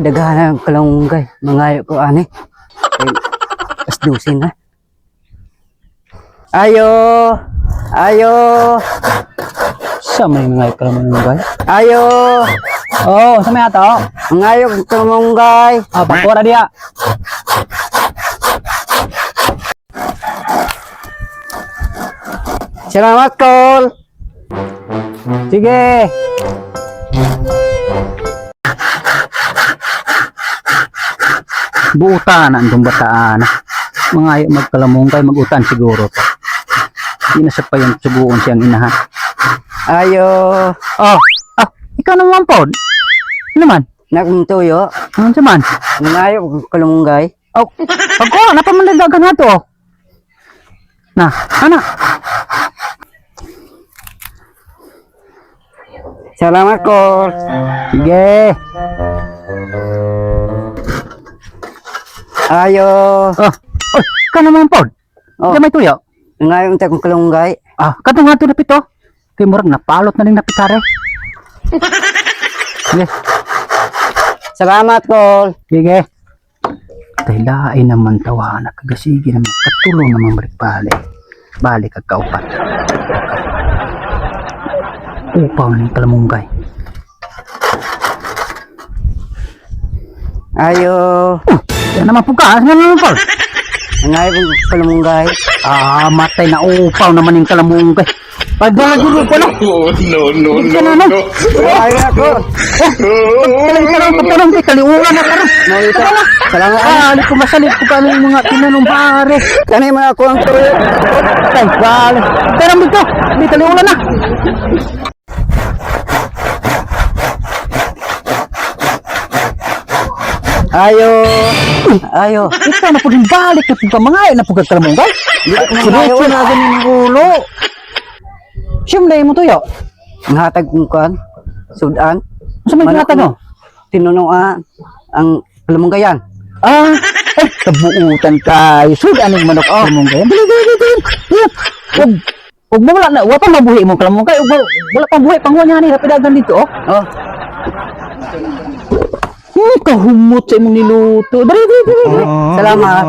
Daghan ang kalunggay. Mangayo ko ani. Asdusin na. Ayo. Ayo. Sa may mga kalunggay. Ayo. Oh, sa may ato. Mangayo ko kalunggay. Pakura dia. Salamat, Col. Sige. Buutan ang bataan. Mga magkalamungkay, magutan siguro to. Hindi na siya pa yung subuon siyang inahan. Ayo. Oh, ikaw naman po. Ano naman? Nakuntuyo. Ano naman? Mangayo ko kalunggay. Oh, pagko, napamanlalagan na to. Na, anak. Salamat, Col. Sige. Ayo. Oh, ikaw naman po. Oh. Hindi may tuyo. Mangayo ko kalunggay. Katong nga ito na pito. Kaya murag napalot na rin napitare. Sige. Salamat, Col. Sige. Lain naman tawa na kagasigi naman katulong naman balik-balik. Balik kagkaupat. Upaw na yung kalamunggay. Ayo. Yan naman po ka. Ano naman po? Mangayo ko kalunggay. Matay na upaw naman yung kalamunggay. Pagdala ko na. No. Ayo na, Col. Pagdala kaliungan na karon. Mawita. Salamat. Alit ko masalit ko kami yung mga tinanong pare. Kanay mga kuwang tuyo. Ay, bale. Pero dito, may kaliungan na. Ayo. Ayo. Ikaw na po din balik na po ka mga na po ka kalamunggay. Hindi ko mangayo Sinucho na ganun yung ulo. Siyempre mo tuyo. Ang hatag kong kuwan. Sudan. Masa may kinatag mo? Tinunong ang kalumunggayan. Kabuutan kayo. Sudan yung manok kalamunggay. Dili. Huwag mo wala na. Wala pa mabuhi mo kalamunggay. Wala pa buhi. Panguha niya ni rapidagan dito. Oh. Kahumot sa imong niluto. Dali. Salamat.